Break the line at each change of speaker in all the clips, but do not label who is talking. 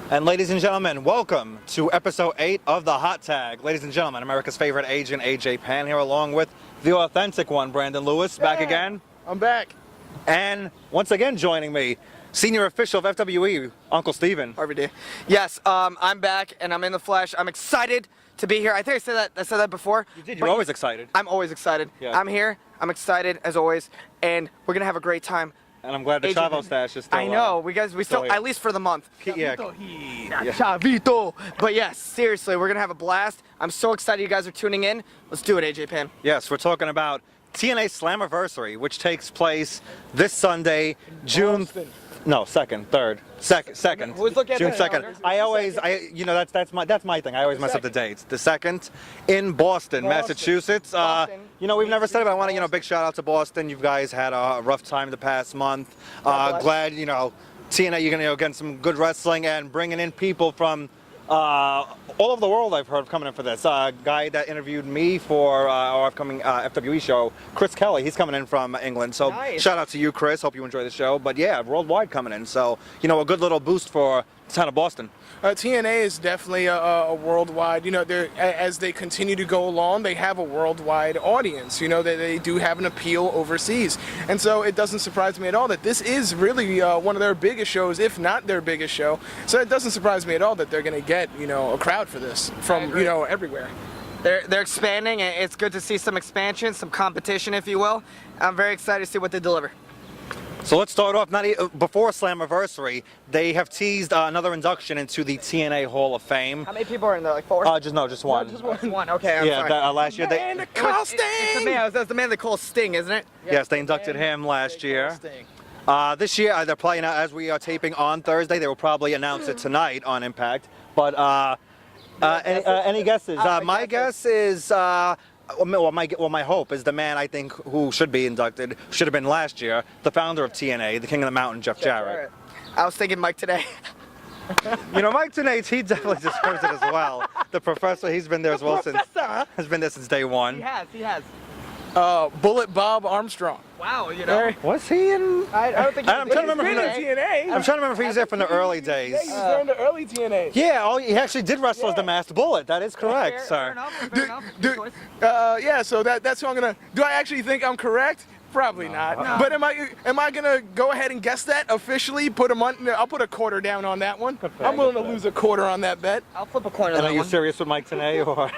And ladies and gentlemen, welcome to episode 8 of the Hot Tag. Ladies and gentlemen, America's favorite agent, AJ Pan, here along with the authentic one, Brandon Lewis, back again.
I'm back.
And once again joining me, senior official of FWE, Uncle Steven.
RVD. Yes, I'm back and I'm in the flesh. I'm excited to be here. I think I said that before.
You did. You're always excited.
I'm always excited.
Yeah.
I'm here. I'm excited as always, and we're gonna have a great time.
And I'm glad the Chavo stash is still.
I know. We still
here.
at least for the month.
Yeah.
Chavito. But yes, seriously, we're gonna have a blast. I'm so excited you guys are tuning in. Let's do it, AJ Pan.
Yes, we're talking about TNA Slammiversary, which takes place this Sunday, June. No, second.
Who's looking at
June
the
2nd.
calendar?
You know, that's my thing. I always mess up the dates. The 2nd in Boston, Massachusetts. You know, we've never said it, but I want to, big shout out to Boston. You guys had a rough time the past month. Glad, TNA, you're going to get some good wrestling and bringing in people from all over the world. I've heard coming in for this. Guy that interviewed me for our upcoming FWE show, Chris Kelly, he's coming in from England. So
nice.
Shout out to you, Chris. Hope you enjoy the show. But yeah, worldwide coming in. So, a good little boost for the town of Boston.
TNA is definitely a worldwide, as they continue to go along, they have a worldwide audience, they do have an appeal overseas. And so it doesn't surprise me at all that this is really one of their biggest shows, if not their biggest show. So it doesn't surprise me at all that they're going to get, a crowd for this from, everywhere.
They're expanding, and it's good to see some expansion, some competition, if you will. I'm very excited to see what they deliver.
So let's start off, before Slammiversary, they have teased another induction into the TNA Hall of Fame.
How many people are in there, like 4?
Just one.
No, just one. Okay, I'm sorry.
Last year
And the call Sting!
That's the man they call Sting, isn't it?
Yes, they inducted him last year. This year, they're probably not, as we are taping on Thursday, they will probably announce it tonight on Impact. But any guesses? My guess is, my hope is the man I think who should be inducted, should have been last year, the founder of TNA, the King of the Mountain, Jeff Jarrett.
I was thinking Mike today.
Mike today, he definitely deserves it as well. The professor, he's been there as well since day one.
He has.
Bullet Bob Armstrong.
Wow,
Was he in?
I don't think
I'm trying to remember.
TNA.
I'm trying to remember if he was there from the early days.
Yeah, he was there in the early TNA.
Yeah, he actually did wrestle as the Masked Bullet. That is correct, sir.
Fair enough.
So that's who I'm gonna. Do I actually think I'm correct? Probably not.
No.
But am I gonna go ahead and guess that officially? I'll put a quarter down on that one. I'm willing to lose a quarter on that bet.
I'll flip a coin on
And
that
are you
one.
serious with Mike today, or?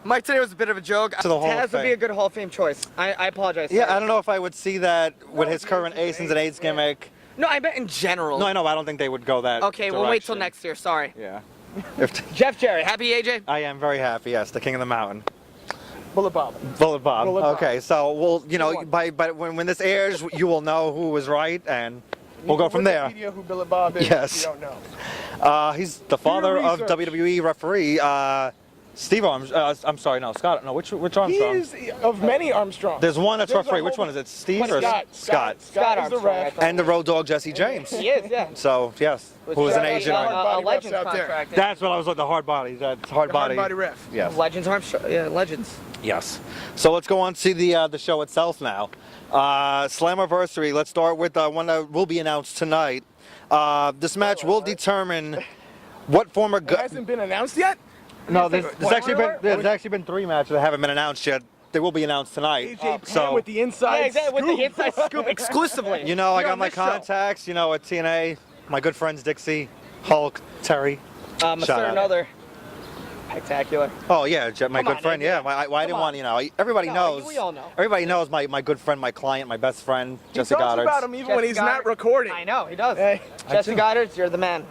Mike today was a bit of a joke.
To the Hall of
Taz would be
Fame.
a good Hall of Fame choice. I apologize.
Yeah, I don't know if I would see that with his current Asins and AIDS gimmick.
No, I meant in general.
No, I know. I don't think they would go that.
Okay, we'll wait till next year. Sorry.
Yeah.
Jeff Jarrett, happy AJ?
I am very happy. Yes, the King of the Mountain.
Bullet Bob.
Bullet Bob.
Bullet Bob.
Okay, so we'll, by when this airs, you will know who was right, and we'll go from there.
Wikipedia who Bullet Bob is.
Yes.
If you don't know.
He's the father of
research.
WWE referee Steve Armstrong. I'm sorry, no, Scott. No, which Armstrong?
He is of many Armstrongs.
There's one that's
There's a
referee.
whole-
Which one is it? Steve or
Scott.
Scott?
Scott is the
Armstrong,
ref.
I thought.
And the road dog Jesse James.
He is, yeah.
So yes, who is an agent?
Hard
A
body
Legends
refs out there.
contract.
That's what I was like. The hard body. That's hard
The
body.
hard body ref.
Yes.
Legends Armstrong. Yeah, Legends.
Yes. So let's go on to the show itself now. Slammiversary. Let's start with one that will be announced tonight. This match will determine what former.
It hasn't been announced yet?
No, there's actually been 3 matches that haven't been announced yet. They will be announced tonight.
AJ Pan with the inside
Yeah, exactly.
scoop.
With the inside scoop exclusively.
I
Here
got
on
my
this show.
contacts. At TNA, my good friends Dixie, Hulk, Terry.
A
Shout
certain
out.
other spectacular.
Oh yeah, my
Come
good
on,
friend.
Andy.
Yeah, I didn't want everybody
No,
knows.
we all know.
Everybody knows my good friend, my client, my best friend,
He
Jesse
talks
Goddard.
about him even when
Jesse
he's
Goddard.
not recording.
I know, he does.
Hey.
Jesse Goddard, you're the man.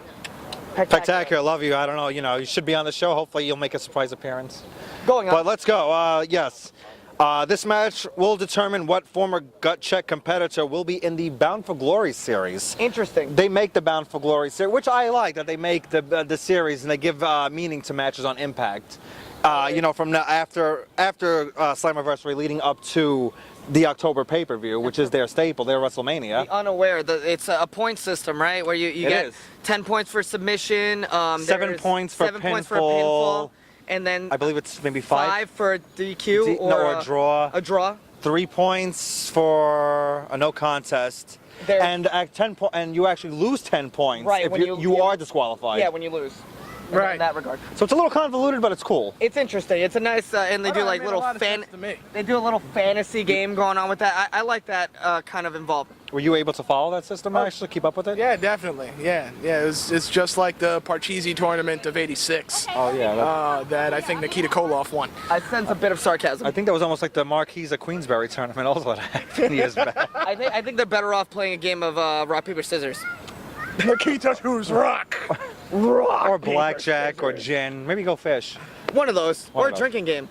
Spectacular, love you. I don't know, you should be on the show. Hopefully you'll make a surprise appearance.
Going on.
But let's go. Yes. This match will determine what former gut check competitor will be in the Bound for Glory series.
Interesting.
They make the Bound for Glory series, which I like, that they make the series and they give meaning to matches on Impact. From after Slammiversary leading up to the October pay-per-view, which is their staple, their WrestleMania.
Be unaware, it's a point system, right? Where you get
is.
10 points for submission,
7 points for
7 points for a pinfall, and then
I believe it's maybe 5
for DQ
or a draw.
A draw.
3 points for a no contest. And at 10 and you actually lose 10 points
Right,
if
when
you are disqualified.
Yeah, when you lose.
Right.
In that regard.
So it's a little convoluted, but it's cool.
It's interesting. It's a nice, and they do like little They do a little fantasy game going on with that. I like that kind of involvement.
Were you able to follow that system, actually? Keep up with it?
Yeah, definitely. Yeah. It's just like the Parcheesi tournament of '86.
Oh, yeah.
That I think Nikita Koloff won.
I sense a bit of sarcasm.
I think that was almost like the Marquis of Queensberry tournament also that happened years back.
I think they're better off playing a game of rock, paper, scissors.
Nikita who's rock.
Rock,
Or blackjack or gin. Maybe go fish.
One of those.
One
Or
of
a
those.
drinking game.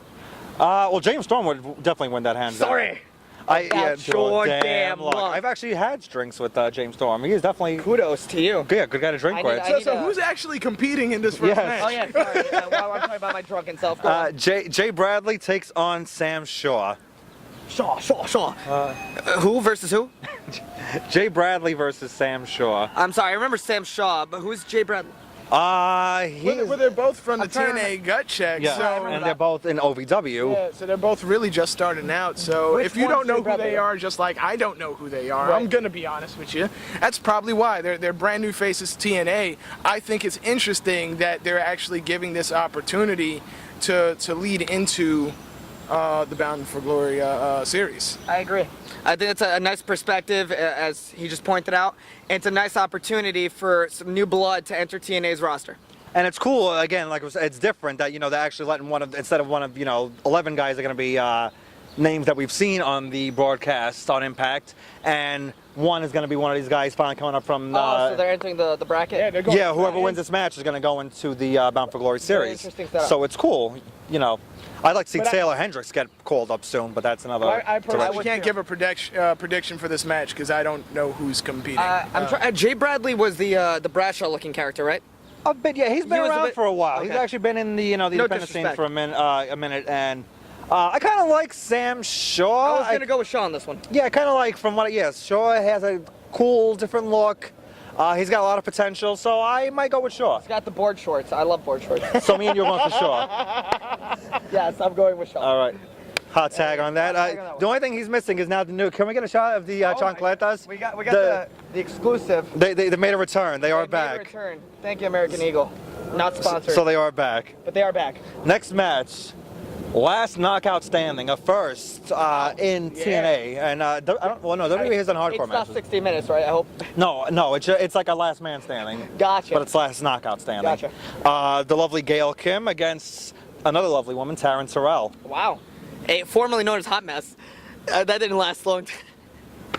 Well, James Storm would definitely win that hands down.
Sorry.
That's
your damn luck.
I've actually had drinks with James Storm. He is definitely
Kudos to you.
good guy to drink with.
So who's actually competing in this first match?
Oh yeah, sorry. I'm talking about my drunken self. Go on.
Jay Bradley takes on Sam Shaw.
Shaw. Who versus who?
Jay Bradley versus Sam Shaw.
I'm sorry, I remember Sam Shaw, but who's Jay Bradley?
Well, they're both from the TNA Gut Check,
Yeah,
so
and they're both in OVW.
yeah, so they're both really just starting out. So
Which
if you
one's
don't know
Jay
who
Bradley?
they are, just like I don't know who they are,
Right.
I'm gonna be honest with you. That's probably why they're brand new faces to TNA. I think it's interesting that they're actually giving this opportunity to lead into the Bound for Glory series.
I agree. I think it's a nice perspective, as he just pointed out. And it's a nice opportunity for some new blood to enter TNA's roster.
And it's cool, again, like it's different that, they're actually letting instead of 11 guys are going to be names that we've seen on the broadcast on Impact, and one is going to be one of these guys finally coming up from...
So they're entering the bracket?
Yeah, they're going.
Yeah, whoever wins this match is going to go into the Bound for Glory series.
interesting setup.
So it's cool, I'd like to see Taylor Hendricks get called up soon, but that's another
I
direction.
can't give a prediction for this match because I don't know who's competing.
Jay Bradley was the Bradshaw-looking character, right?
A bit, yeah. He's been
was a
around
bit-
for a while. He's
okay.
actually been in the the independent scene
disrespect.
for a minute, and I kind of like Sam Shaw.
I was gonna go with Shaw on this one.
Yeah, kind of like from what. Yes, Shaw has a cool, different look. He's got a lot of potential, so I might go with Shaw.
He's got the board shorts. I love board shorts.
So me and you are going for Shaw.
Yes, I'm going with Shaw.
All right. Hot tag on that.
Hot tag on that one.
The only thing he's missing is now the new. Can we get a shot of the chancletas?
We got the exclusive.
They made a return. They are
They made a
back.
return. Thank you, American Eagle. Not sponsored,
So they are back.
but they are back.
Next match, last knockout standing, a first in TNA, and WWE has done hardcore
It's not
matches.
60 minutes, right? I hope.
No, it's like a last man standing,
Gotcha.
but it's last knockout standing.
Gotcha.
The lovely Gail Kim against another lovely woman, Taryn Terrell.
Wow. Formerly known as Hot Mess. That didn't last long.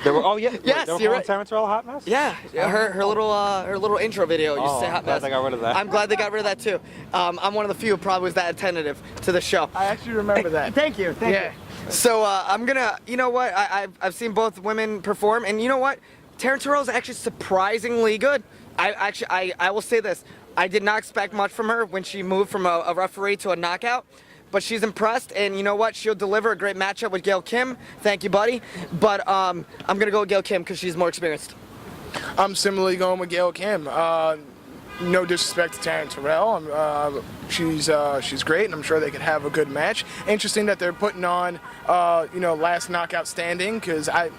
They were, oh yeah,
Yes,
they were
you're
calling
right.
Taryn Terrell a hot mess.
Yeah, her little intro video used to say Hot
I'm glad
Mess.
they got rid of that.
I'm glad they got rid of that too. I'm one of the few who probably was that attentive to the show.
I actually remember that.
Thank you. Thank you. So I'm gonna, you know what? I've seen both women perform, and you know what? Taryn Terrell is actually surprisingly good. I will say this: I did not expect much from her when she moved from a referee to a knockout. But she's impressed, and you know what? She'll deliver a great matchup with Gail Kim. Thank you, buddy. But I'm gonna go with Gail Kim because she's more experienced.
I'm similarly going with Gail Kim. No disrespect to Taryn Terrell. She's great, and I'm sure they could have a good match. Interesting that they're putting on, last knockout standing, because I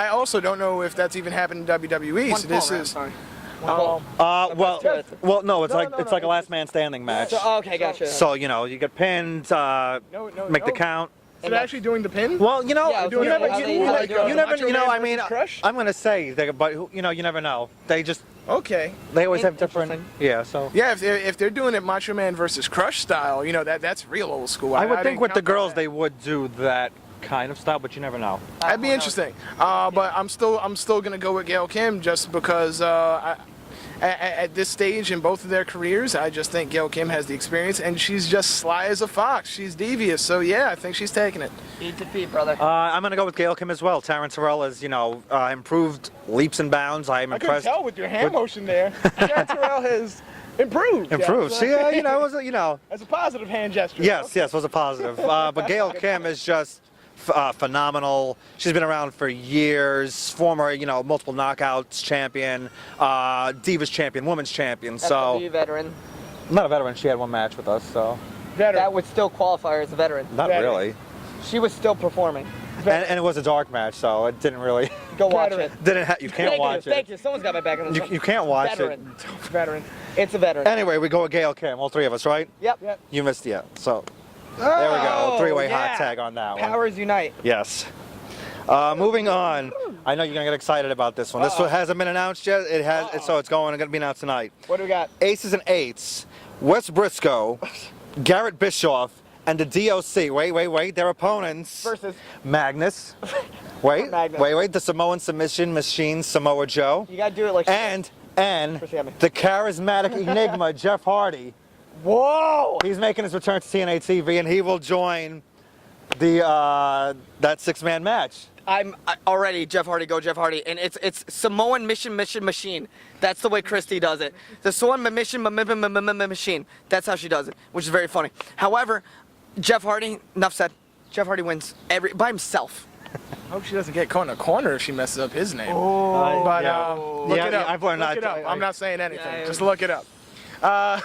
also don't know if that's even happened in WWE. So this is.
Well, no, it's like a last man standing match.
So, okay, gotcha.
So you get pinned, make the count.
So they're actually doing the pin?
Well,
Yeah, I was
you
wondering
never,
how they-
you
how
never,
they do it.
you never,
Macho
you know.
Man
I mean,
versus Crush?
I'm gonna say, but you never know. They just,
Okay.
they always have different.
Interesting.
Yeah, so.
Yeah, if they're doing it Macho Man versus Crush style, that's real old school.
I would think
didn't
with the
count on
girls
that.
they would do that kind of style, but you never know.
That'd be interesting. But I'm still gonna go with Gail Kim just because at this stage in both of their careers, I just think Gail Kim has the experience, and she's just sly as a fox. She's devious, so yeah, I think she's taking it.
Eat defeat, brother.
I'm gonna go with Gail Kim as well. Taryn Terrell has, improved leaps and bounds. I'm
I couldn't
impressed.
tell with your hand motion there. Taryn Terrell has improved.
Improved.
Yeah.
See, it was,
That's a positive hand gesture.
Yes, was a positive. But Gail Kim is just phenomenal. She's been around for years. Former, multiple knockouts champion, Divas champion, women's champion. So
FW veteran.
not a veteran. She had one match with us, so
Veteran.
That would still qualify her as a veteran.
not
Veteran.
really.
She was still performing.
and it was a dark match, so it didn't really.
Go watch it.
You can't watch it.
Thank you. Someone's got my back on this.
You can't watch
Veteran.
it.
Veteran.
It's a veteran.
Anyway, we go with Gail Kim, all three of us, right?
Yep.
You missed it. So there we go. Three-way
yeah.
hot tag on that one.
Powers unite.
Yes. Moving on. I know you're gonna get excited about this one. This one hasn't been announced yet. It has, so it's gonna be announced tonight.
What do we got?
Aces and Eights, Wes Briscoe, Garrett Bischoff, and the DOC. Wait. Their opponents.
Versus.
Magnus. Wait.
Magnus.
Wait. The Samoan submission machine, Samoa Joe.
You gotta do it like.
And
Sammy.
the charismatic enigma, Jeff Hardy.
Whoa!
He's making his return to TNA TV, and he will join the that six-man match.
I'm already Jeff Hardy, go Jeff Hardy, and it's Samoan mission machine. That's the way Christy does it. The Samoan mission machine. That's how she does it, which is very funny. However, Jeff Hardy, enough said. Jeff Hardy wins by himself.
I hope she doesn't get caught in a corner if she messes up his name.
Oh,
But
yeah.
look it up.
I've learned
look
not
it up.
to-
I'm not saying anything.
Yeah,
Just look it up. Yeah,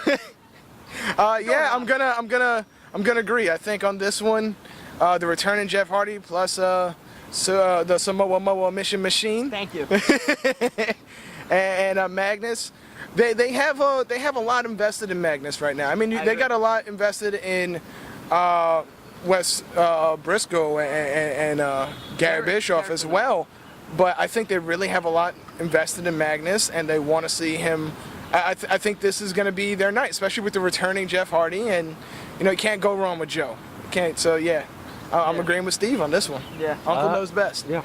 I'm gonna agree. I think on this one, the returning Jeff Hardy plus the Samoa Mission Machine
thank you.
and Magnus. They have a lot invested in Magnus right now. I mean, they got a lot invested in Wes Briscoe and Gary Bischoff as well. But I think they really have a lot invested in Magnus, and they want to see him. I think this is going to be their night, especially with the returning Jeff Hardy, and you can't go wrong with Joe. Can't. So yeah, I'm agreeing with Steve on this one.
Yeah.
Uncle knows best.
Yeah.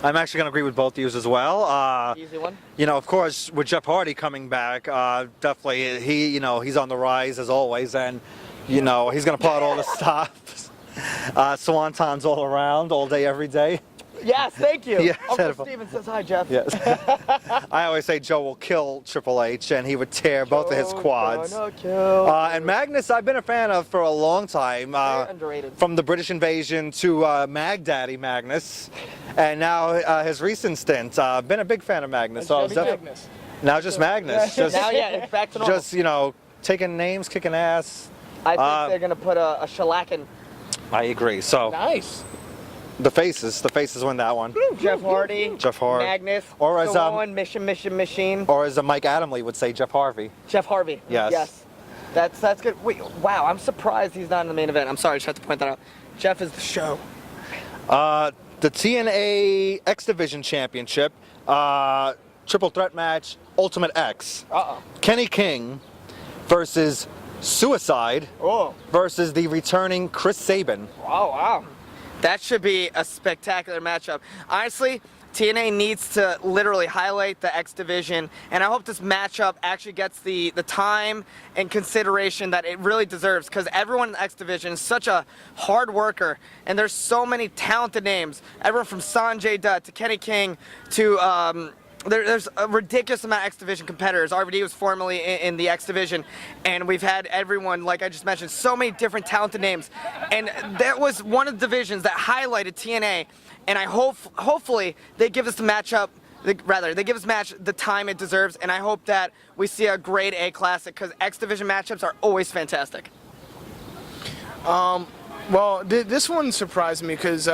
I'm actually going to agree with both of you as well.
Easy one.
Of course, with Jeff Hardy coming back, definitely he's on the rise as always, and he's going to pull out all the stops. Swantons all around, all day, every day.
Yes, thank you.
Yeah,
Uncle Steven says hi, Jeff.
Yes. I always say Joe will kill Triple H, and he would tear both of his quads. And Magnus, I've been a fan of for a long time.
Very underrated.
From the British Invasion to Mag Daddy Magnus, and now his recent stint. Been a big fan of Magnus. So I was
Magnus.
now just Magnus. Just,
Now, yeah, it's back to normal.
just taking names, kicking ass.
I think they're gonna put a shellacking.
I agree. So
Nice.
the faces win that one.
Jeff Hardy.
Jeff Hardy.
Magnus.
Or as
Samoan mission machine.
or as Mike Adamley would say, Jeff Harvey.
Jeff Harvey.
Yes.
Yes. That's good. Wait, wow, I'm surprised he's not in the main event. I'm sorry, I just have to point that out. Jeff is the show.
The TNA X Division Championship, triple threat match, Ultimate X. Kenny King versus Suicide
Oh.
versus the returning Chris Sabin.
Oh, wow. That should be a spectacular matchup. Honestly, TNA needs to literally highlight the X Division, and I hope this matchup actually gets the time and consideration that it really deserves, because everyone in the X Division is such a hard worker, and there's so many talented names. Everyone from Sanjay Dutt to Kenny King to there's a ridiculous amount of X Division competitors. RVD was formerly in the X Division, and we've had everyone, like I just mentioned, so many different talented names. And that was one of the divisions that highlighted TNA, and I hopefully they give us the matchup, they give us match the time it deserves, and I hope that we see a grade A classic, because X Division matchups are always fantastic.
Well, this one surprised me because,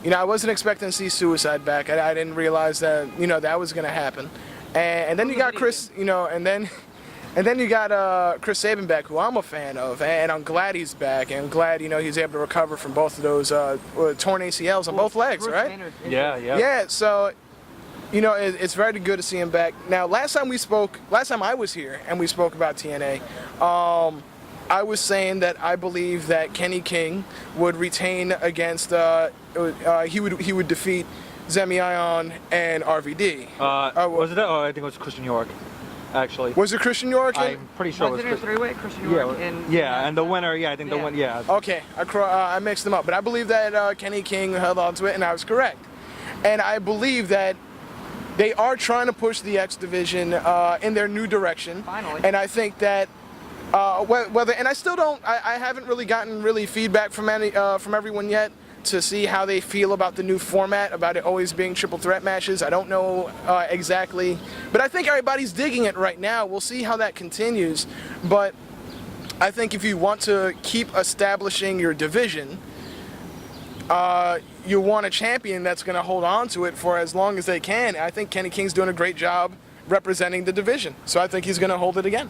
I wasn't expecting to see Suicide back. I didn't realize that, that was going to happen. And then you got Chris, and then you got Chris Sabin back, who I'm a fan of, and I'm glad he's back, and I'm glad, he's able to recover from both of those torn ACLs on both legs, right?
Yeah.
Yeah, so, it's very good to see him back. Now, last time I was here and we spoke about TNA, I was saying that I believe that Kenny King would retain against, he would defeat Zemion and RVD.
Was it that? Oh, I think it was Christian York, actually.
Was it Christian York?
I'm pretty sure
Was
it
it
was
a three-way? Christian York
and the winner, I think the winner,
Okay, I mixed them up, but I believe that Kenny King held on to it, and I was correct. And I believe that they are trying to push the X Division in their new direction.
Finally.
And I think that and I still don't. I haven't really gotten feedback from everyone yet to see how they feel about the new format, about it always being triple threat matches. I don't know exactly, but I think everybody's digging it right now. We'll see how that continues. But I think if you want to keep establishing your division, you want a champion that's going to hold on to it for as long as they can. I think Kenny King's doing a great job representing the division, so I think he's going to hold it again.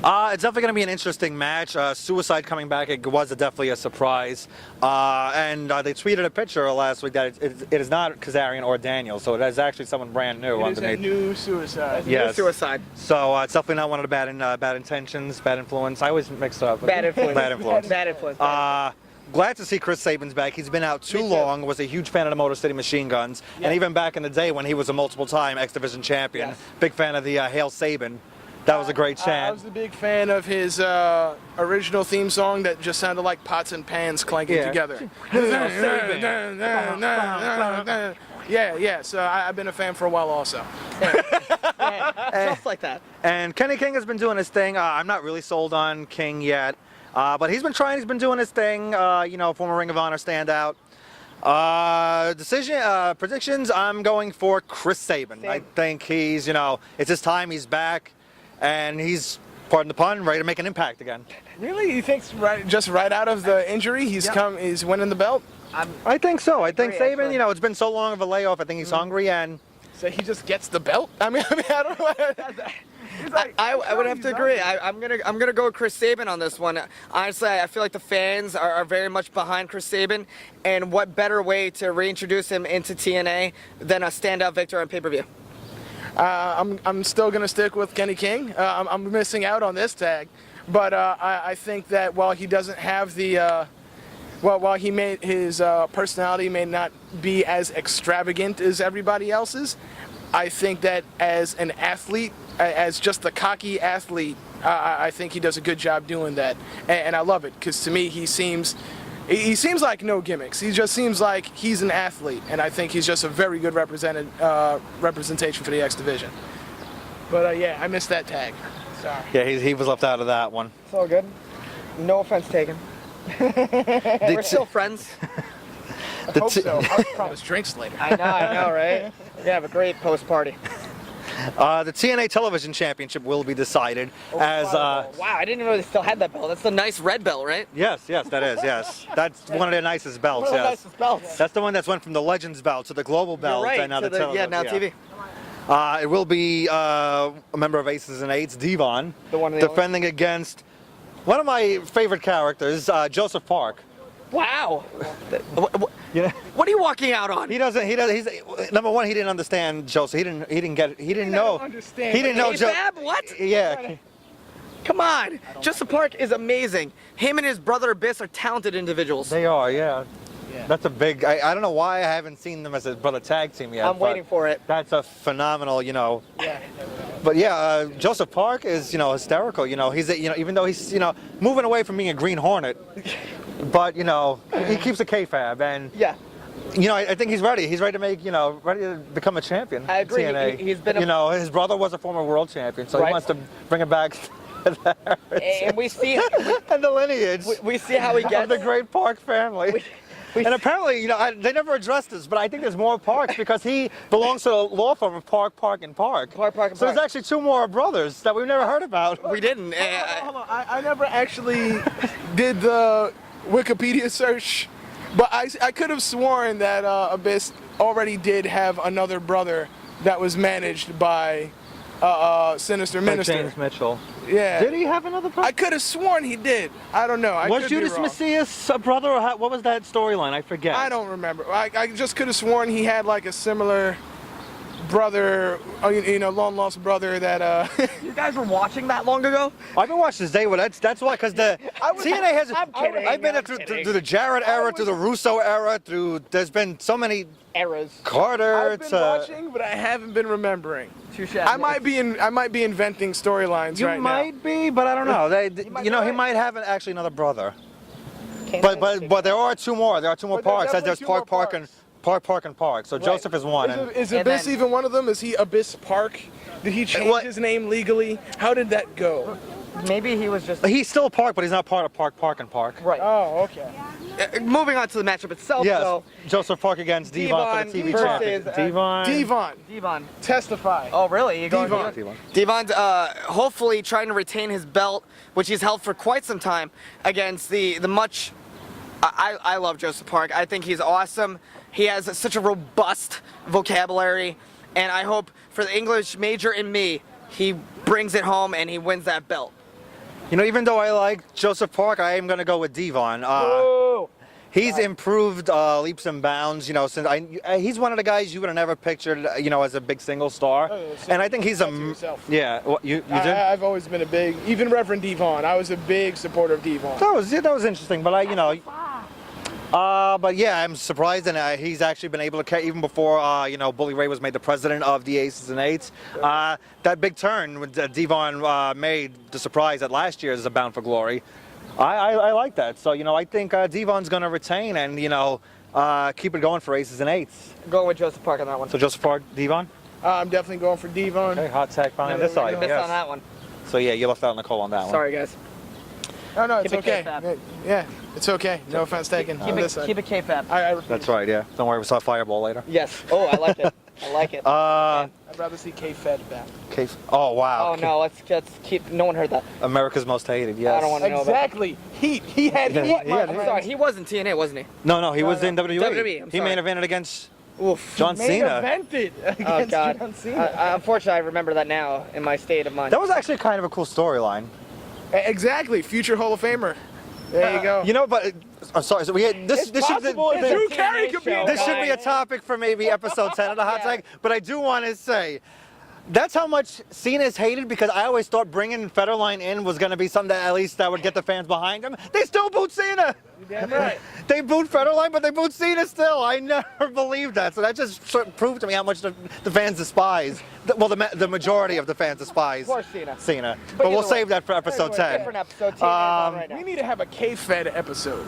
It's definitely going to be an interesting match. Suicide coming back, it was definitely a surprise. And they tweeted a picture last week that it is not Kazarian or Daniel, so it is actually someone brand new
It is a
underneath.
new Suicide.
Yes.
New Suicide.
So it's definitely not one of the bad intentions, bad influence. I always mix it up.
Bad influence.
Bad influence.
Bad influence.
Glad to see Chris Sabin's back. He's been out too long. Was a huge fan of the Motor City Machine Guns, and even back in the day when he was a multiple-time X Division champion,
Yes.
big fan of the Hail Sabin. That was a great
I
chant.
was a big fan of his original theme song that just sounded like pots and pans clanking together. Yeah. So I've been a fan for a while also.
Just like that.
And Kenny King has been doing his thing. I'm not really sold on King yet, but he's been trying. He's been doing his thing. Former Ring of Honor standout. Predictions. I'm going for Chris Sabin. I think he's, it's his time. He's back. And he's, pardon the pun, ready to make an impact again.
Really? You think just right out of the injury, he's winning the belt?
I think so. I think
agree,
Sabin,
actually.
it's been so long of a layoff. I think he's hungry and.
So he just gets the belt? I don't know.
I would have to agree. I'm gonna go with Chris Sabin on this one. Honestly, I feel like the fans are very much behind Chris Sabin, and what better way to reintroduce him into TNA than a standout victor on pay-per-view?
I'm still gonna stick with Kenny King. I'm missing out on this tag, but I think that while he doesn't have the while he made his personality may not be as extravagant as everybody else's, I think that as an athlete, as just a cocky athlete, I think he does a good job doing that, and I love it because to me he seems like no gimmicks. He just seems like he's an athlete, and I think he's just a very good representation for the X Division. But yeah, I missed that tag. Sorry.
Yeah, he was left out of that one.
It's all good. No offense taken. We're still friends.
I hope so. I'll promise drinks later.
I know, right? We're gonna have a great post-party.
The TNA Television Championship will be decided
Wow, I didn't even know they still had that belt. That's the nice red belt, right?
Yes, that is, yes. That's one of the nicest belts,
One of the
yes.
nicest belts.
That's the one that's went from the Legends belt to the Global belt
You're right,
and now
to
the television.
now TV.
It will be a member of Aces and Eights, Devon,
The one and the
defending against one of my favorite characters, Joseph Park.
Wow.
Yeah.
What are you walking out on?
He's number one, he didn't understand Joseph. He didn't know.
understand.
He didn't know
Fab, what?
Yeah.
Come on. Joseph Park is amazing. Him and his brother Abyss are talented individuals.
They are, yeah. That's a big. I don't know why I haven't seen them as a brother tag team yet.
I'm waiting for it.
That's a phenomenal,
Yeah.
But yeah, Joseph Park is, hysterical. He's, even though he's, moving away from being a Green Hornet, but he keeps a kayfabe, and
Yeah.
I think he's ready. He's ready to make, ready to become a champion.
I agree.
TNA.
He's been
his brother was a former world champion, so
Right.
he wants to bring it back. To the heritage
And we see
and the lineage
we see how he
of
gets
the great Park family. And apparently, they never addressed this, but I think there's more Parks because he belongs to the law firm of Park, and Park.
Park, and
So
Park.
there's actually two more brothers that we've never heard about.
We didn't.
Hold on. I never actually did the Wikipedia search, but I could have sworn that Abyss already did have another brother that was managed by Sinister Minister.
James Mitchell.
Yeah.
Did he have another brother?
I could have sworn he did. I don't know. I
Was
could be
Judas
wrong.
Macias a brother, or what was that storyline? I forget.
I don't remember. I just could have sworn he had like a similar brother, long lost brother that.
You guys were watching that long ago?
I've been watching this day. Well, that's why, because the TNA has.
I'm kidding,
I've been
I'm
through
kidding.
the Jarrett era, through the Russo era, there's been so many
Eras.
Carter
I've been
to.
watching, but I haven't been remembering.
Touche.
I might be inventing storylines
You
right now.
might be, but I don't know.
might
He
be right.
might have actually another brother. But there are two more. There are two more
But there are
Parks. There's
definitely two
Park,
more
Park, and Park. So Joseph is one.
Is
And
Abyss
then-
even one of them? Is he Abyss Park? Did he change
What?
his name legally? How did that go?
Maybe he was just.
He's still Park, but he's not part of Park, and Park.
Right.
Oh, okay.
Moving on to the matchup itself,
Yes.
though.
Joseph Park against Devon for the TV
Devon
champion.
versus,
Devon.
Devon,
Devon.
testify.
Oh, really? You going
Devon.
Devon? Devon's hopefully trying to retain his belt, which he's held for quite some time, against the much I love Joseph Park. I think he's awesome. He has such a robust vocabulary, and I hope for the English major in me, he brings it home and he wins that belt.
You know, even though I like Joseph Park, I am going to go with Devon. He's improved leaps and bounds, you know, since he's one of the guys you would have never pictured, you know, as a big single star. And I think he's yeah, what, you did?
I've always been a big, even Reverend Devon, I was a big supporter of Devon.
That was interesting, but but yeah, I'm surprised, and he's actually been able to, even before, you know, Bully Ray was made the president of the Aces and Eights, that big turn when Devon made the surprise at last year's Bound for Glory. I like that. So, you know, I think Devon's going to retain and, you know, keep it going for Aces and Eights.
Going with Joseph Park on that one.
So Joseph Park, Devon?
I'm definitely going for Devon.
Okay, hot tag finally on this side.
Missed on that one.
So yeah, you left out Nicole on that one.
Sorry, guys.
No, it's
Keep it
okay.
K-Fab.
Yeah, it's okay. No offense taken.
Keep it K-Fab.
That's right, yeah. Don't worry, we saw Fireball later.
Yes. Oh, I like it. I like it.
I'd rather see K-Fed back.
Oh, wow.
Oh, no, let's keep, no one heard that.
America's Most Hated, yes.
I don't want to know
Exactly. Heat. He had heat.
I'm sorry, he was in TNA, wasn't he?
No, he was in WWE.
WWE,
He main evented against
Oof.
John Cena.
Main evented
Oh,
against
God.
John Cena.
Unfortunately, I remember that now in my state of mind.
That was actually kind of a cool storyline.
Exactly. Future Hall of Famer. There you go.
You know, but I'm sorry. So this should
Drew Carey could be.
this should be a topic for maybe episode 10 of the Hot Tag. But I do want to say, that's how much Cena is hated, because I always thought bringing Federline in was going to be something that at least that would get the fans behind him. They still boot Cena.
Damn right.
They boot Federline, but they boot Cena still. I never believed that. So that just sort of proved to me how much the fans despise. Well, the majority of the fans despise Cena. But we'll save that for episode 10.
Different episode. Right now.
We need to have a K-Fed episode.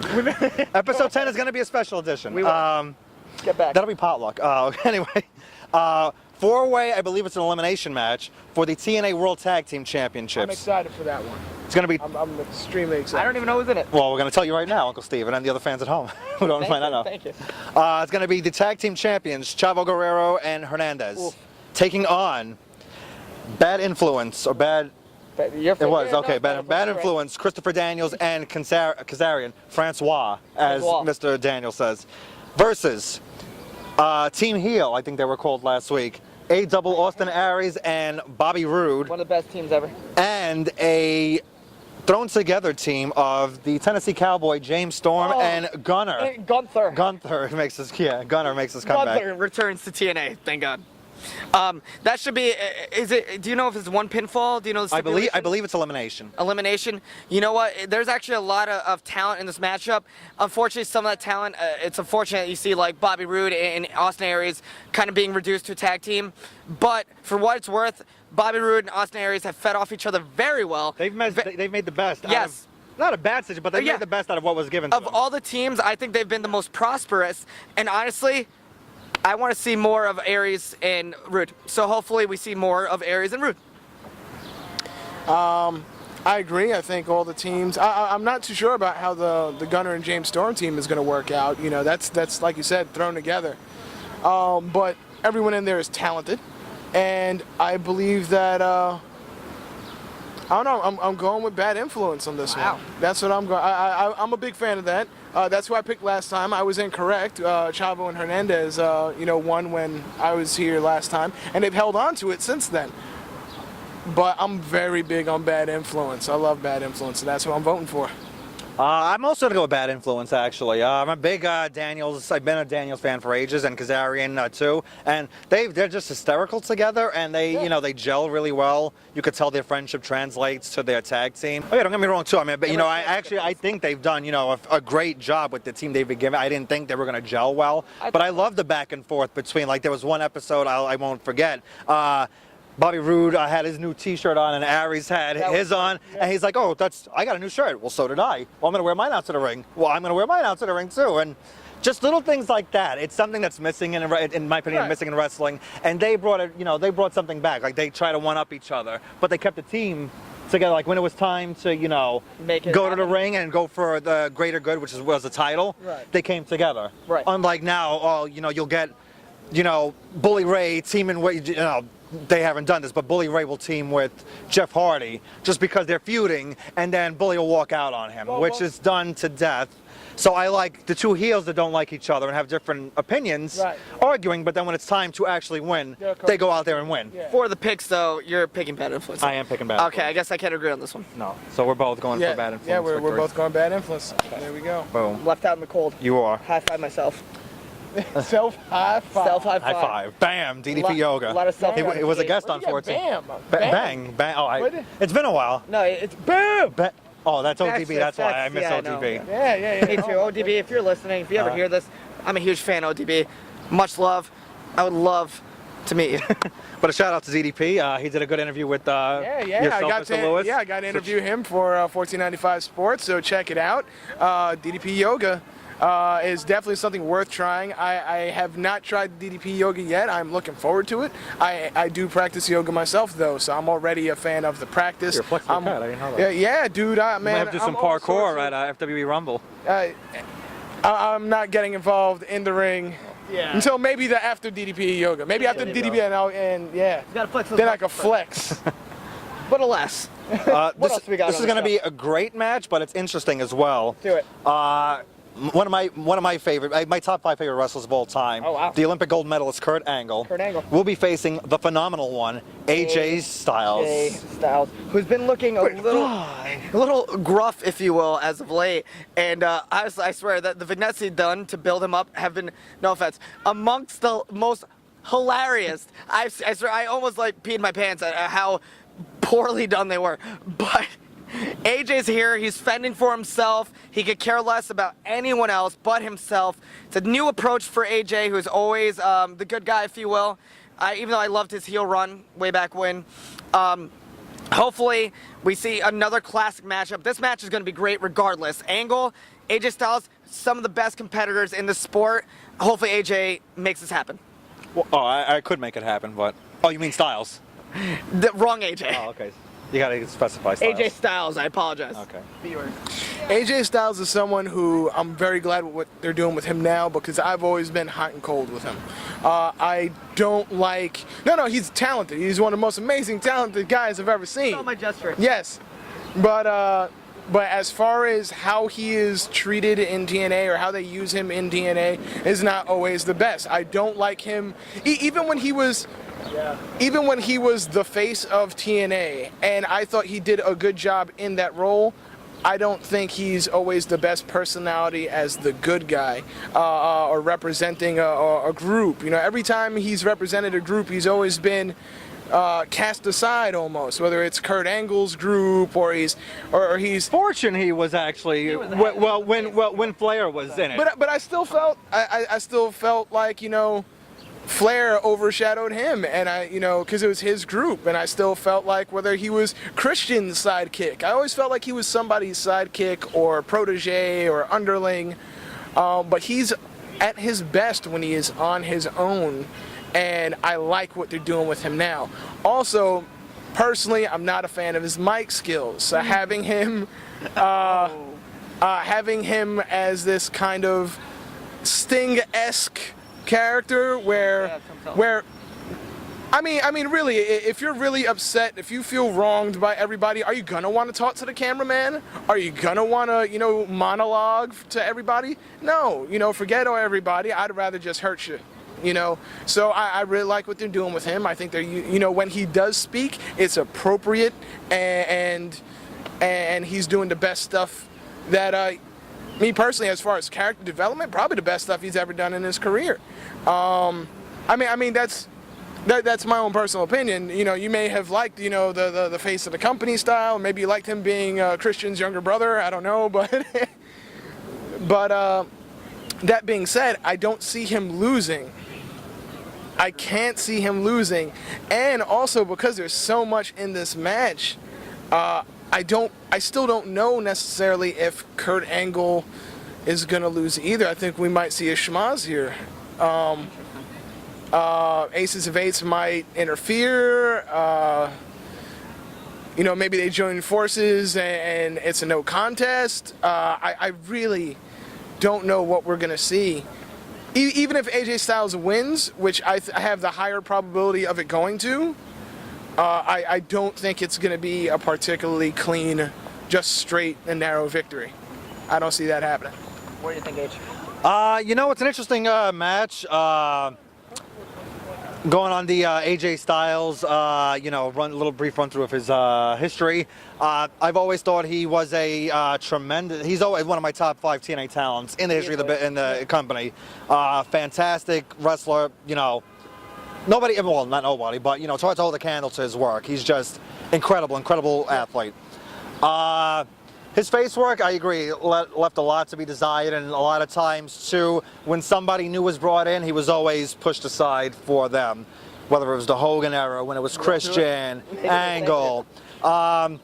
Episode 10 is going to be a special edition.
We will. Get back.
That'll be potluck. Anyway, four-way, I believe it's an elimination match for the TNA World Tag Team Championships.
I'm excited for that one.
It's going to be...
I'm extremely excited.
I don't even know who's in it.
Well, we're going to tell you right now, Uncle Steve, and the other fans at home who don't find out.
Thank you.
It's going to be the tag team champions, Chavo Guerrero and Hernandez, taking on Bad Influence, or Bad...
It
was, okay, Bad Influence, Christopher Daniels and Kazarian, Francois, as Mr. Daniels says, versus Team Heel, I think they were called last week, A-Double Austin Aries and Bobby Roode.
One of the best teams ever.
And a thrown together team of the Tennessee Cowboy, James Storm, and Gunner.
Gunther
makes his comeback.
Gunther returns to TNA, thank God. That should be, do you know if it's one pinfall? Do you know the stipulation?
I believe it's elimination.
Elimination. You know what? There's actually a lot of talent in this matchup. Unfortunately, some of that talent, it's unfortunate you see like Bobby Roode and Austin Aries kind of being reduced to a tag team. But for what it's worth, Bobby Roode and Austin Aries have fed off each other very well.
They've made the best.
Yes.
Not a bad situation, but they made the best out of what was given to them.
Of all the teams, I think they've been the most prosperous. And honestly, I want to see more of Aries and Roode. So hopefully we see more of Aries and Roode.
I agree. I think all the teams. I'm not too sure about how the Gunner and James Storm team is going to work out. You know, that's like you said, thrown together. But everyone in there is talented, and I believe that. I don't know. I'm going with Bad Influence on this one. That's what I'm going. I'm a big fan of that. That's who I picked last time. I was incorrect. Chavo and Hernandez, won when I was here last time, and they've held on to it since then. But I'm very big on Bad Influence. I love Bad Influence, and that's who I'm voting for.
I'm also gonna go with Bad Influence, actually. I'm a big Daniels. I've been a Daniels fan for ages, and Kazarian too. And they're just hysterical together, and they gel really well. You could tell their friendship translates to their tag team. Oh yeah, don't get me wrong too. I mean, but I think they've done a great job with the team they've been given. I didn't think they were gonna gel well, but I love the back and forth between. Like there was one episode I won't forget. Bobby Roode had his new T-shirt on, and Aries had his on, and he's like, "Oh, I got a new shirt." Well, so did I. Well, I'm gonna wear mine out to the ring. Well, I'm gonna wear mine out to the ring too, and just little things like that. It's something that's missing in my opinion, missing in wrestling, and they brought it. They brought something back. Like they try to one up each other, but they kept the team together. Like when it was time to go to the ring and go for the greater good, which was the title.
Right.
They came together.
Right.
Unlike now, you'll get Bully Ray teaming with they haven't done this, but Bully Ray will team with Jeff Hardy just because they're feuding, and then Bully will walk out on him, which is done to death. So I like the two heels that don't like each other and have different opinions
Right.
arguing, but then when it's time to actually win,
They're
they go out there and win.
Yeah.
For the picks, though, you're picking Bad Influence.
I am picking bad.
Okay, I guess I can't agree on this one.
No. So we're both going for bad influence.
Yeah, we're
victory.
both going bad influence. There we go.
Boom.
Left out in the cold.
You are.
High five myself.
Self high five.
Self high five.
High five. Bam. DDP
Lot-
yoga.
lot of self-
It was a guest
Where'd
on
you get
14.
Bam.
Bang. Bang. Oh,
What?
it's been a while.
No, it's boom.
Oh, that's ODB. That's why I miss
yeah, no.
ODB.
Yeah.
Me too. ODB, if you're listening, if you ever hear this, I'm a huge fan of ODB. Much love. I would love to meet you.
But a shout out to DDP. He did a good interview with yourself, Mr. Lewis.
I got to interview him for 1495 Sports, so check it out. DDP Yoga is definitely something worth trying. I have not tried DDP Yoga yet. I'm looking forward to it. I do practice yoga myself, though, so I'm already a fan of the practice.
You're a flexible cat. I didn't know that.
Yeah, dude, man.
We have to do some
I'm all
parkour
sorts
at FWE Rumble.
I'm not getting involved in the ring until maybe the after DDP Yoga. Maybe after DDP and
You gotta flex those
then I can
muscles
flex.
But alas.
This
else we got
this
on
is
the
going to
show?
be a great match, but it's interesting as well.
Do it.
One of my favorite, my top 5 favorite wrestlers of all time.
Oh, wow.
The Olympic gold medalist Kurt Angle.
Kurt Angle.
Will be facing the phenomenal one, AJ Styles.
Jay Styles, who's been looking a little gruff, if you will, as of late. And I swear that the vignettes he's done to build him up have been, no offense, amongst the most hilarious. I swear, I almost like peed my pants at how poorly done they were. But AJ's here, he's fending for himself. He could care less about anyone else but himself. It's a new approach for AJ, who's always the good guy, if you will. Even though I loved his heel run way back when. Hopefully, we see another classic matchup. This match is going to be great regardless. Angle, AJ Styles, some of the best competitors in the sport. Hopefully, AJ makes this happen.
Well, I could make it happen, but... Oh, you mean Styles?
The wrong AJ.
Oh, okay. You gotta specify Styles.
AJ Styles, I apologize.
Okay.
AJ Styles is someone who I'm very glad with what they're doing with him now because I've always been hot and cold with him. I don't like... No, he's talented. He's one of the most amazing, talented guys I've ever seen.
It's all my gesture.
Yes. But as far as how he is treated in TNA or how they use him in TNA is not always the best. I don't like him... Even when he was the face of TNA, and I thought he did a good job in that role, I don't think he's always the best personality as the good guy or representing a group. You know, every time he's represented a group, he's always been cast aside almost, whether it's Kurt Angle's group or he's
Fortune, he was actually when Flair was in it.
But I still felt I still felt like, you know, Flair overshadowed him, and because it was his group, and I still felt like whether he was Christian's sidekick, I always felt like he was somebody's sidekick or protege or underling, but he's at his best when he is on his own, and I like what they're doing with him now. Also, personally, I'm not a fan of his mic skills, so having him as this kind of Sting-esque character where I mean really, if you're really upset, if you feel wronged by everybody, are you gonna want to talk to the cameraman? Are you gonna want to monologue to everybody? No, forget everybody. I'd rather just hurt you. So I really like what they're doing with him. I think they're when he does speak, it's appropriate, and he's doing the best stuff that me personally, as far as character development, probably the best stuff he's ever done in his career. I mean that's my own personal opinion. You may have liked the face of the company style. Maybe you liked him being Christian's younger brother. I don't know, but that being said, I don't see him losing. I can't see him losing, and also because there's so much in this match. I still don't know necessarily if Kurt Angle is going to lose either. I think we might see a schmaz here. Aces of Eights might interfere. Maybe they join forces and it's a no contest. I really don't know what we're going to see. Even if AJ Styles wins, which I have the higher probability of it going to, I don't think it's going to be a particularly clean, just straight and narrow victory. I don't see that happening.
What do you think, H?
You know, it's an interesting match. Going on the AJ Styles, you know, brief run through of his history. I've always thought he was a tremendous. He's always one of my top 5 TNA talents in the history of the company. Fantastic wrestler. You know, nobody. Well, not nobody, but you know, it's hard to hold a candle to his work. He's just incredible athlete. His face work, I agree, left a lot to be desired, and a lot of times, too, when somebody new was brought in, he was always pushed aside for them, whether it was the Hogan era, when it was Christian, Angle. I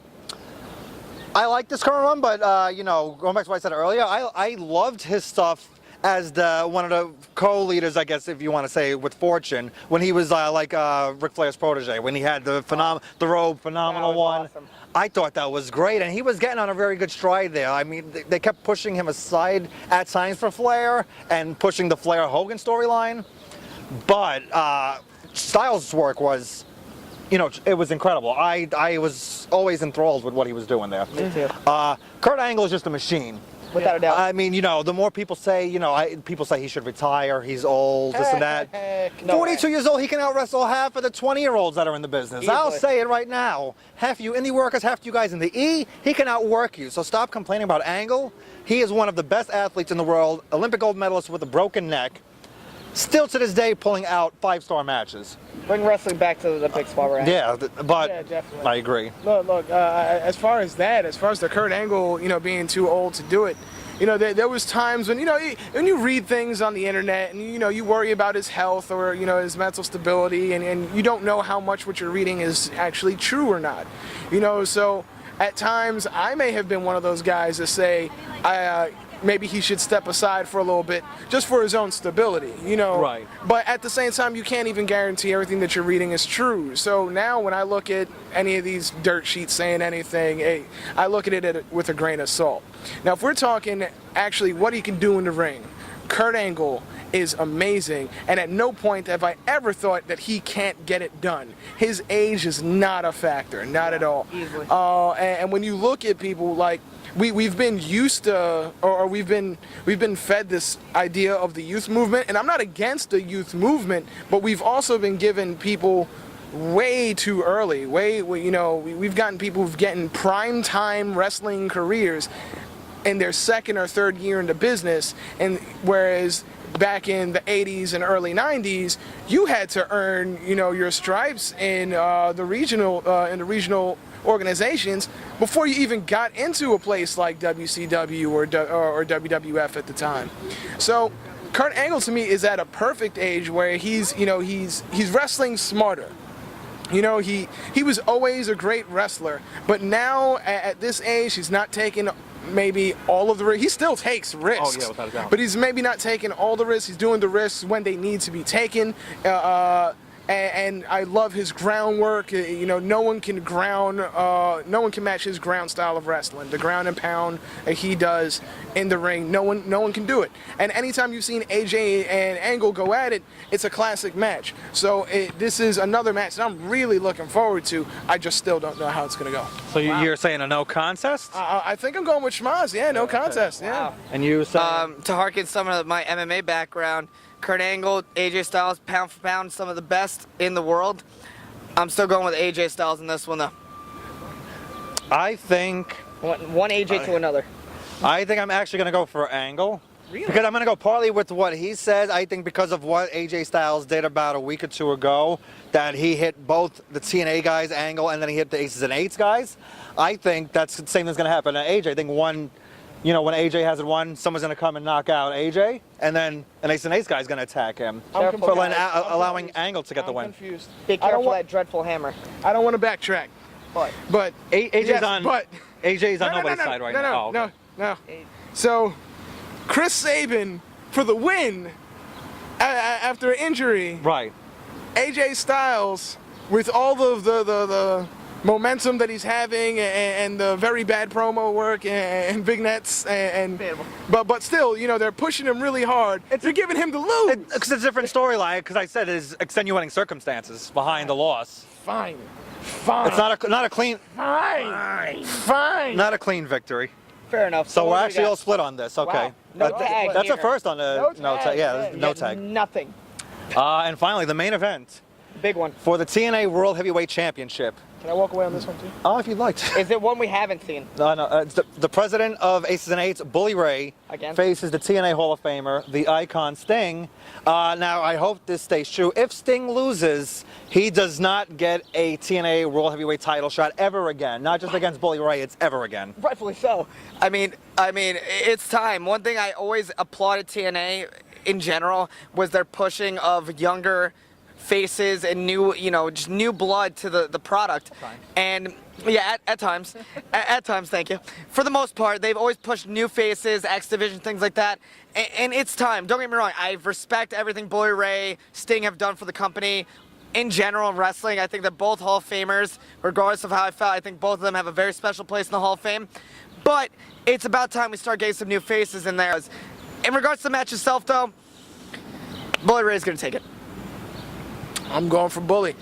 like this current run, but, you know, going back to what I said earlier, I loved his stuff as one of the co-leaders, I guess, if you want to say, with Fortune, when he was like Ric Flair's protege, when he had the robe phenomenal one. Awesome. I thought that was great, and he was getting on a very good stride there. I mean, they kept pushing him aside at times for Flair and pushing the Flair-Hogan storyline, but Styles' work was, you know, it was incredible. I was always enthralled with what he was doing there.
Me too.
Kurt Angle is just a machine.
Without a doubt.
I mean, you know, the more people say, you know, people say he should retire, he's old, this and that.
No
42
way.
years old, he can out-wrestle half of the 20-year-olds that are in the business.
Easily.
I'll say it right now. Half you indie workers, half you guys in the E, he can outwork you. So stop complaining about Angle. He is one of the best athletes in the world, Olympic gold medalist with a broken neck. Still to this day pulling out 5-star matches.
Bring wrestling back to the big spot we're at.
Yeah, but
Yeah, definitely.
I agree.
Look. As far as the Kurt Angle, you know, being too old to do it, you know, there was times when, you know, when you read things on the internet and, you know, you worry about his health or, you know, his mental stability, and you don't know how much what you're reading is actually true or not. You know, so at times I may have been one of those guys that say, maybe he should step aside for a little bit just for his own stability, you know.
Right.
But at the same time, you can't even guarantee everything that you're reading is true. So now when I look at any of these dirt sheets saying anything, I look at it with a grain of salt. Now, if we're talking actually what he can do in the ring, Kurt Angle is amazing, and at no point have I ever thought that he can't get it done. His age is not a factor, not at all.
Easily.
And when you look at people like, we've been used to, or we've been fed this idea of the youth movement, and I'm not against the youth movement, but we've also been given people way too early. You know, we've gotten people who've gotten prime time wrestling careers in their second or third year in the business, and whereas back in the 80s and early 90s, you had to earn, you know, your stripes in the regional organizations before you even got into a place like WCW or WWF at the time. So Kurt Angle to me is at a perfect age where he's wrestling smarter. You know, he was always a great wrestler, but now at this age he's not taking maybe all of the risks. He still takes risks.
Oh, yeah, without a doubt.
But he's maybe not taking all the risks. He's doing the risks when they need to be taken. And I love his groundwork. You know, no one can match his ground style of wrestling. The ground and pound that he does in the ring, no one can do it. And anytime you've seen AJ and Angle go at it, it's a classic match. So this is another match that I'm really looking forward to. I just still don't know how it's gonna go.
So you're saying a no contest?
I think I'm going with Schmaz. Yeah, no contest. Yeah.
Wow.
And you saying?
To harken some of my MMA background, Kurt Angle, AJ Styles, pound for pound, some of the best in the world. I'm still going with AJ Styles in this one, though.
I think
One AJ to another.
I think I'm actually going to go for Angle.
Really?
Because I'm going to go partly with what he says. I think because of what AJ Styles did about a week or two ago, that he hit both the TNA guys, Angle, and then he hit the Aces and Eights guys. I think that's the same thing's going to happen to AJ. I think when AJ hasn't won, someone's going to come and knock out AJ, and then an Ace and Ace guy's going to attack him
I'm
for
confused.
allowing Angle to get the win.
Confused.
Be
I don't
careful
want-
that dreadful hammer.
I don't want to backtrack,
But
but
AJ's
yes,
on
but
AJ's on nobody's side right now. Oh, okay.
No. So, Chris Sabin for the win after an injury.
Right.
AJ Styles with all of the momentum that he's having and the very bad promo work and big nets but still, you know, they're pushing him really hard. They're giving him the lose.
It's a different storyline because I said it's extenuating circumstances behind the loss.
Fine.
It's not a clean
Fine.
not a clean victory.
Fair enough.
So we're
what do we
actually
got?
all split on this. Okay.
Wow. No tag
That's
here.
a first on the no tag. Yeah, there's no tag.
Nothing.
And finally, the main event
Big one.
for the TNA World Heavyweight Championship.
Can I walk away on this one too?
Oh, if you'd like to.
Is it one we haven't seen?
No, it's the president of Aces and Eights, Bully Ray,
Again?
faces the TNA Hall of Famer, the icon Sting. Now, I hope this stays true. If Sting loses, he does not get a TNA World Heavyweight title shot ever again. Not just against Bully Ray, it's ever again.
Rightfully so. I mean, it's time. One thing I always applauded TNA in general was their pushing of younger faces and new, just new blood to the product. And yeah, at times, at times, thank you. For the most part, they've always pushed new faces, X Division, things like that. And it's time. Don't get me wrong. I respect everything Bully Ray, Sting have done for the company. In general, in wrestling, I think they're both Hall of Famers. Regardless of how I felt, I think both of them have a very special place in the Hall of Fame. But it's about time we start getting some new faces in there. In regards to the match itself, though, Bully Ray's going to take it.
I'm going for Bully.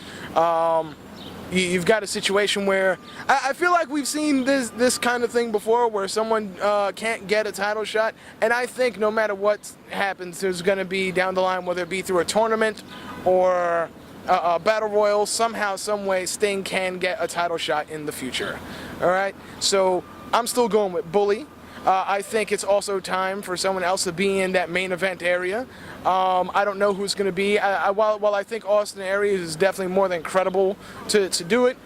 You've got a situation where I feel like we've seen this kind of thing before, where someone can't get a title shot, and I think no matter what happens, there's going to be down the line, whether it be through a tournament or a battle royal, somehow, some way, Sting can get a title shot in the future. All right, so I'm still going with Bully. I think it's also time for someone else to be in that main event area. I don't know who's going to be. While I think Austin Aries is definitely more than credible to do it,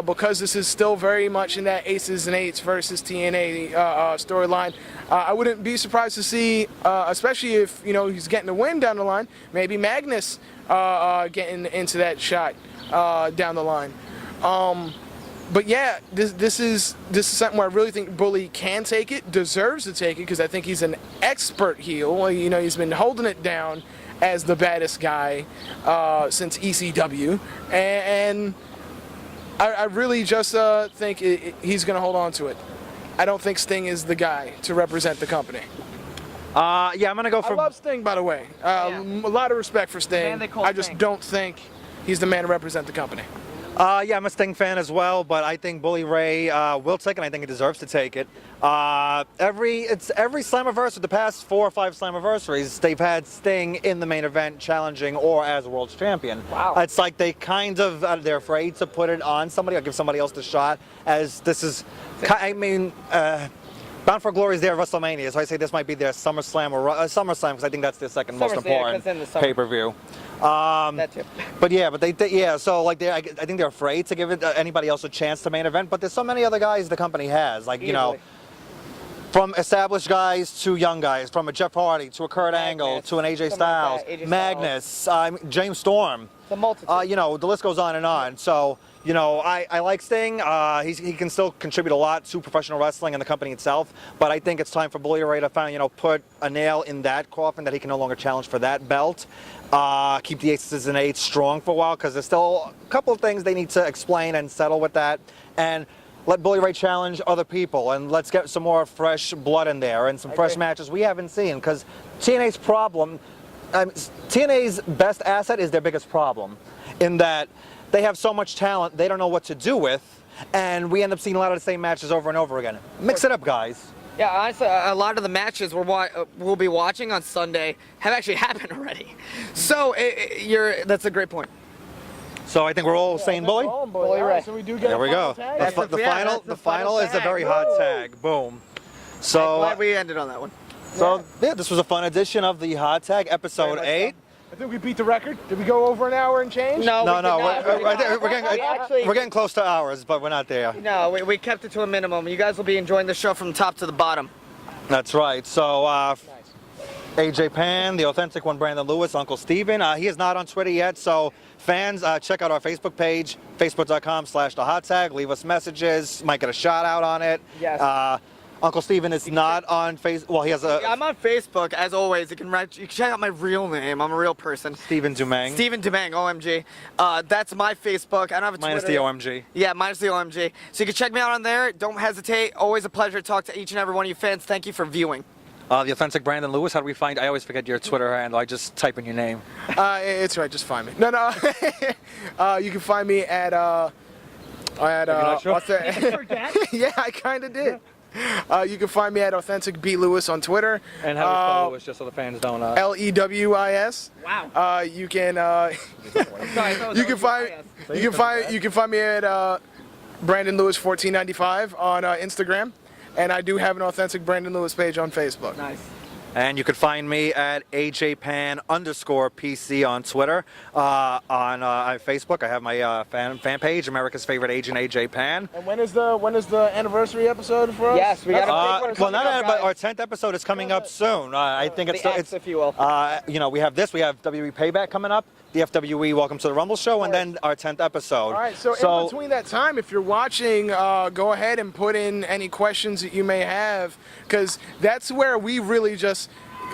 because this is still very much in that Aces and Eights versus TNA storyline, I wouldn't be surprised to see, especially if he's getting the win down the line, maybe Magnus getting into that shot down the line. But yeah, this is something where I really think Bully can take it, deserves to take it, because I think he's an expert heel. He's been holding it down as the baddest guy since ECW, and I really just think he's going to hold on to it. I don't think Sting is the guy to represent the company.
Yeah, I'm going to go for...
I love Sting, by the way. A lot of respect for Sting. I just don't think he's the man to represent the company.
Yeah, I'm a Sting fan as well, but I think Bully Ray will take it, and I think he deserves to take it. Every Slammiversary, the past 4 or 5 Slammiversaries, they've had Sting in the main event challenging or as world champion.
Wow.
It's like they kind of, they're afraid to put it on somebody or give somebody else the shot, as this is, Bound for Glory is their WrestleMania, so I say this might be their SummerSlam or SummerSlam, because I think that's their second most important pay-per-view.
That too.
But yeah, so like I think they're afraid to give it anybody else a chance to main event. But there's so many other guys the company has, like from established guys to young guys, from a Jeff Hardy to a Kurt Angle to an AJ Styles, Magnus, James Storm.
The multitude.
The list goes on and on. So I like Sting. He can still contribute a lot to professional wrestling and the company itself. But I think it's time for Bully Ray to finally put a nail in that coffin, that he can no longer challenge for that belt. Keep the Aces and Eights strong for a while, because there's still a couple of things they need to explain and settle with that. And let Bully Ray challenge other people, and let's get some more fresh blood in there and some fresh matches we haven't seen, because TNA's problem, TNA's best asset is their biggest problem, in that they have so much talent they don't know what to do with, and we end up seeing a lot of the same matches over and over again. Mix it up, guys.
Yeah, honestly, a lot of the matches we'll be watching on Sunday have actually happened already. So that's a great point.
So I think we're all saying Bully.
Bully Ray. So we do get
There we go. The final is a very hot tag. Boom. So
I'm glad we ended on that one.
So yeah, this was a fun edition of the Hot Tag, episode 8.
I think we beat the record. Did we go over an hour and change?
No,
we're getting close to hours, but we're not there.
No, we kept it to a minimum. You guys will be enjoying the show from top to the bottom.
That's right. So AJ Pan, the authentic one, Brandon Lewis, Uncle Steven. He is not on Twitter yet, so fans, check out our Facebook page, facebook.com/thehottag. Leave us messages. Might get a shout out on it.
Yes.
Uncle Steven is not on Facebook. Well, he has a...
I'm on Facebook, as always. You can check out my real name. I'm a real person.
Steven Dumang.
Steven Dumang, OMG. That's my Facebook. I don't have a Twitter.
Minus the OMG.
Yeah, minus the OMG. So you can check me out on there. Don't hesitate. Always a pleasure to talk to each and every one of you fans. Thank you for viewing.
The authentic Brandon Lewis, how do we find... I always forget your Twitter handle. I just type in your name.
It's right. Just find me. No. You can find me at...
Not sure?
Yeah, I kind of did. You can find me at Authentic B Lewis on Twitter.
And how do you spell Lewis, just so the fans don't.
Lewis.
Wow.
You can
Sorry,
you can find me at Brandon Lewis 1495 on Instagram, and I do have an Authentic Brandon Lewis page on Facebook.
Nice.
And you can find me at AJPan_PC on Twitter. On Facebook, I have my fan page, America's Favorite Agent AJ Pan.
And when is the anniversary episode for us?
Yes, we got a big one.
Well, not but our 10th episode is coming up soon. I think it's
if you will.
you know, we have WWE Payback coming up, the FWE Welcome to the Rumble show, and then our 10th episode.
All right, so in between that time, if you're watching, go ahead and put in any questions that you may have, because that's where we really just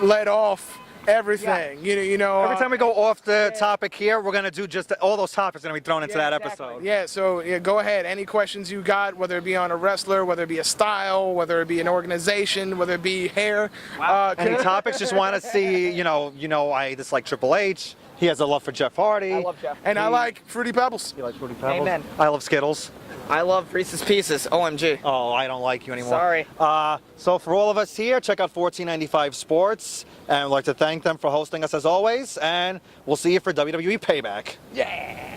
let off everything.
Yeah.
You know.
Every time we go off the topic here, we're gonna do just all those topics are gonna be thrown into that episode.
Yeah, so go ahead. Any questions you got, whether it be on a wrestler, whether it be a style, whether it be an organization, whether it be hair.
Wow.
Any topics? Just want to see. You know, I dislike Triple H. He has a love for Jeff Hardy.
I love Jeff.
And I like Fruity Pebbles.
You like Fruity Pebbles?
Amen.
I love Skittles.
I love Reese's Pieces. OMG.
Oh, I don't like you anymore.
Sorry.
So for all of us here, check out 1495 Sports, and I'd like to thank them for hosting us as always, and we'll see you for WWE Payback.
Yeah.